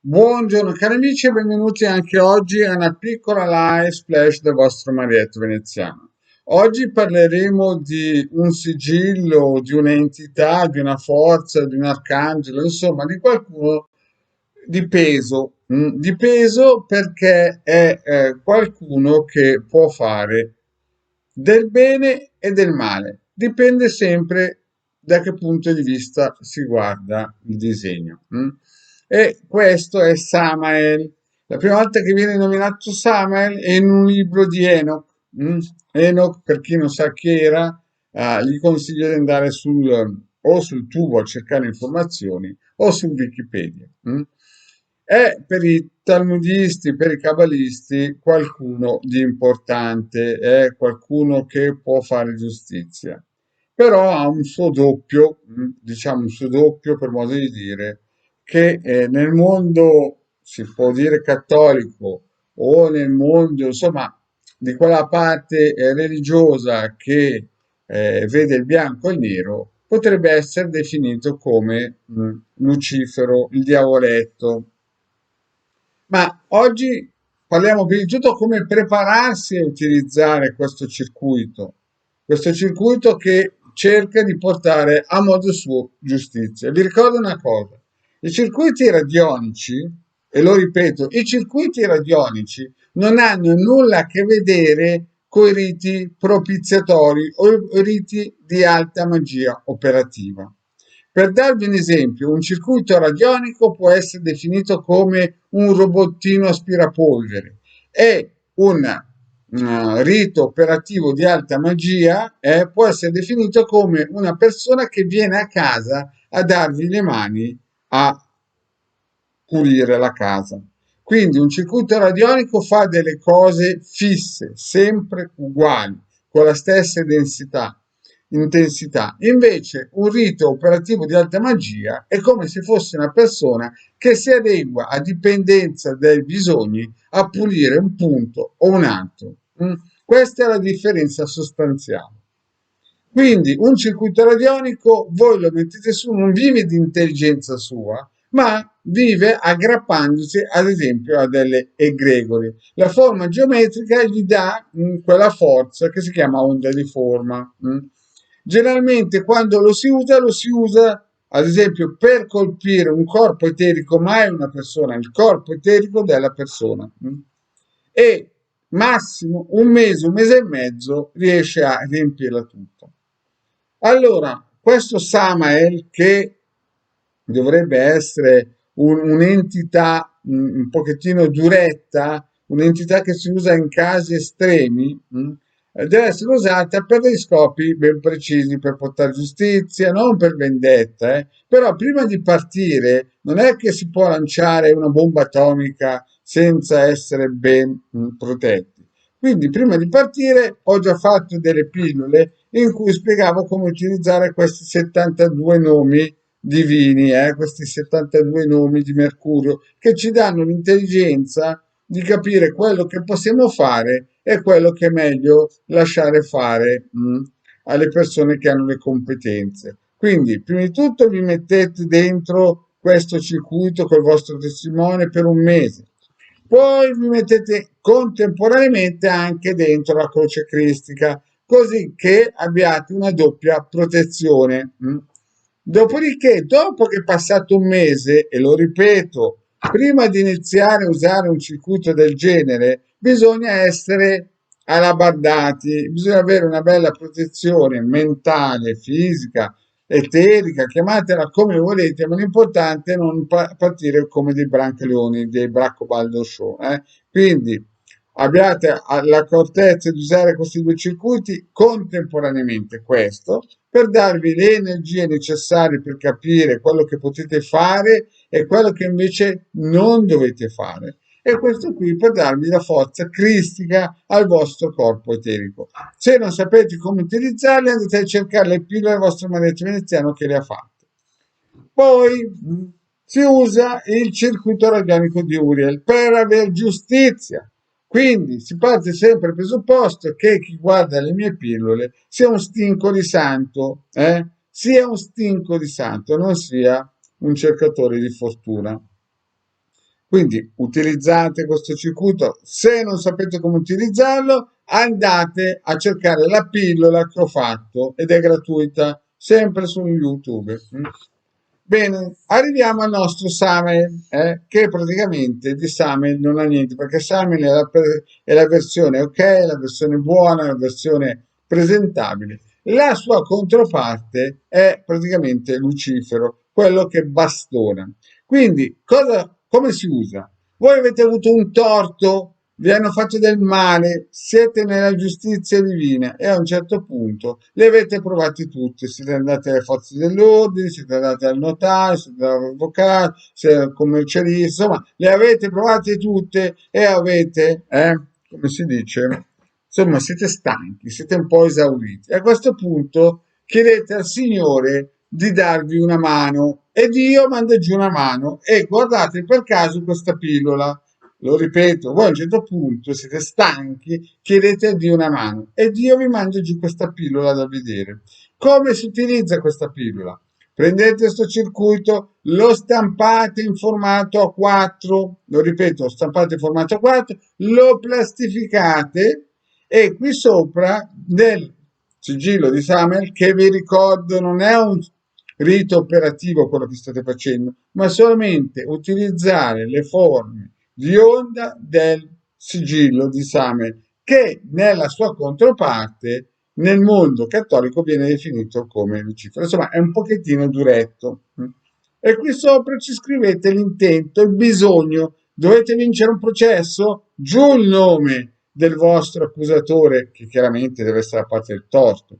Buongiorno cari amici e benvenuti anche oggi a una piccola live splash del vostro Marietto veneziano. Oggi parleremo di un sigillo, di un'entità, di una forza, di un arcangelo, insomma di qualcuno di peso perché è qualcuno che può fare del bene e del male. Dipende sempre da che punto di vista si guarda il disegno. E questo è Samael. La prima volta che viene nominato Samael è in un libro di Enoch. Enoch, per chi non sa chi era, gli consiglio di andare o sul tubo a cercare informazioni o su Wikipedia. È per i talmudisti, per i cabalisti, qualcuno di importante, è qualcuno che può fare giustizia, però ha un suo doppio, diciamo un suo doppio per modo di dire, che nel mondo, si può dire cattolico, o nel mondo, insomma, di quella parte religiosa che vede il bianco e il nero, potrebbe essere definito come Lucifero, il diavoletto. Ma oggi parliamo prima di tutto come prepararsi a utilizzare questo circuito che cerca di portare a modo suo giustizia. Vi ricordo una cosa, i circuiti radionici, e lo ripeto, i circuiti radionici non hanno nulla a che vedere con i riti propiziatori o i riti di alta magia operativa. Per darvi un esempio, un circuito radionico può essere definito come un robottino aspirapolvere. È un rito operativo di alta magia, può essere definito come una persona che viene a casa a darvi le mani a pulire la casa. Quindi un circuito radionico fa delle cose fisse, sempre uguali, con la stessa intensità. Invece un rito operativo di alta magia è come se fosse una persona che si adegua a dipendenza dai bisogni a pulire un punto o un altro. Questa è la differenza sostanziale. Quindi un circuito radionico voi lo mettete su, non vive di intelligenza sua, ma vive aggrappandosi ad esempio a delle egregori. La forma geometrica gli dà quella forza che si chiama onda di forma. Generalmente quando lo si usa ad esempio per colpire un corpo eterico, ma è una persona, il corpo eterico della persona. E massimo un mese e mezzo riesce a riempirla tutta. Allora, questo Samael, che dovrebbe essere un'entità un pochettino duretta, un'entità che si usa in casi estremi, deve essere usata per dei scopi ben precisi, per portare giustizia, non per vendetta. Però prima di partire non è che si può lanciare una bomba atomica senza essere ben protetti. Quindi prima di partire ho già fatto delle pillole in cui spiegavo come utilizzare questi 72 nomi divini, questi 72 nomi di Mercurio, che ci danno l'intelligenza di capire quello che possiamo fare e quello che è meglio lasciare fare alle persone che hanno le competenze. Quindi, prima di tutto, vi mettete dentro questo circuito col vostro testimone per un mese. Poi vi mettete contemporaneamente anche dentro la croce cristica, così che abbiate una doppia protezione. Dopodiché, dopo che è passato un mese, e lo ripeto, prima di iniziare a usare un circuito del genere, bisogna essere alabardati, bisogna avere una bella protezione mentale, fisica, eterica, chiamatela come volete, ma l'importante è non partire come dei branchialeoni, dei Braccobaldo Show. Quindi abbiate l'accortezza di usare questi due circuiti contemporaneamente, questo per darvi le energie necessarie per capire quello che potete fare e quello che invece non dovete fare. E questo qui per darvi la forza cristica al vostro corpo eterico. Se non sapete come utilizzarli, andate a cercare le pillole del vostro maestro veneziano che le ha fatte. Poi si usa il circuito radionico di Uriel per avere giustizia. Quindi si parte sempre dal presupposto che chi guarda le mie pillole sia un stinco di santo, sia un stinco di santo, non sia un cercatore di fortuna. Quindi utilizzate questo circuito. Se non sapete come utilizzarlo, andate a cercare la pillola che ho fatto ed è gratuita, sempre su YouTube. Bene, arriviamo al nostro Summer, che praticamente di Summer non ha niente, perché Summer è la versione ok, la versione buona, la versione presentabile. La sua controparte è praticamente Lucifero, quello che bastona. Quindi, come si usa? Voi avete avuto un torto, vi hanno fatto del male, siete nella giustizia divina e a un certo punto le avete provate tutte, siete andati alle forze dell'ordine, siete andati al notaio, siete andati all'avvocato, siete al commercialista, insomma, le avete provate tutte e avete, come si dice, insomma, siete stanchi, siete un po' esauriti. A questo punto chiedete al Signore di darvi una mano e Dio manda giù una mano e guardate per caso questa pillola. Lo ripeto, voi a un certo punto siete stanchi, chiedete a Dio una mano e Dio vi manda giù questa pillola da vedere. Come si utilizza questa pillola? Prendete questo circuito, lo stampate in formato A4, lo ripeto, stampate in formato A4, lo plastificate e qui sopra nel sigillo di Samuel, che vi ricordo non è un rito operativo quello che state facendo, ma solamente utilizzare le forme di onda del sigillo di Samuel, che nella sua controparte nel mondo cattolico viene definito come Lucifero. Insomma, è un pochettino duretto. E qui sopra ci scrivete l'intento, il bisogno. Dovete vincere un processo? Giù il nome del vostro accusatore, che chiaramente deve essere a parte del torto.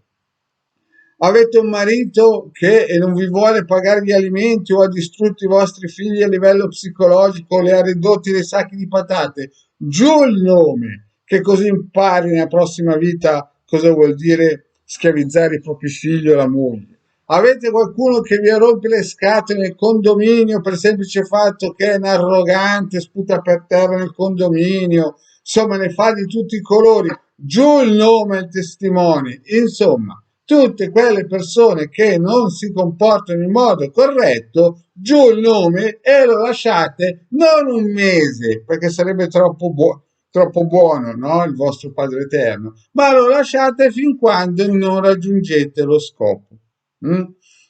Avete un marito che non vi vuole pagare gli alimenti o ha distrutto i vostri figli a livello psicologico, li ha ridotti dei sacchi di patate. Giù il nome, che così impari nella prossima vita cosa vuol dire schiavizzare i propri figli o la moglie. Avete qualcuno che vi rompe le scatole nel condominio per il semplice fatto che è un arrogante, sputa per terra nel condominio, insomma ne fa di tutti i colori. Giù il nome e il testimone. Insomma, tutte quelle persone che non si comportano in modo corretto, giù il nome e lo lasciate non un mese, perché sarebbe troppo buono, no? Il vostro Padre Eterno, ma lo lasciate fin quando non raggiungete lo scopo.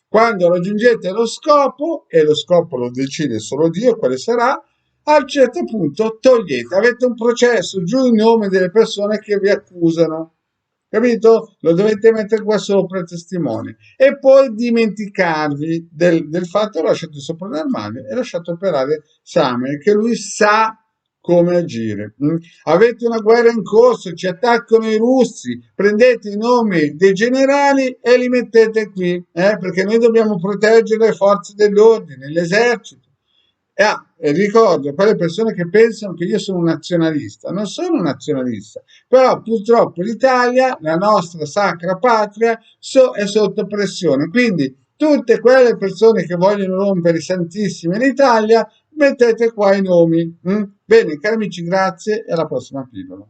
Quando raggiungete lo scopo, e lo scopo lo decide solo Dio quale sarà, a un certo punto togliete, avete un processo, giù il nome delle persone che vi accusano. Capito? Lo dovete mettere qua sopra il testimone e poi dimenticarvi del fatto, lasciate sopra l'armadio e lasciate operare Samuel, che lui sa come agire. Avete una guerra in corso, ci attaccano i russi, prendete i nomi dei generali e li mettete qui, perché noi dobbiamo proteggere le forze dell'ordine, l'esercito. E ricordo quelle persone che pensano che io sono un nazionalista, non sono un nazionalista, però purtroppo l'Italia, la nostra sacra patria, è sotto pressione. Quindi tutte quelle persone che vogliono rompere i santissimi in Italia, mettete qua i nomi. Bene, cari amici, grazie e alla prossima pillola.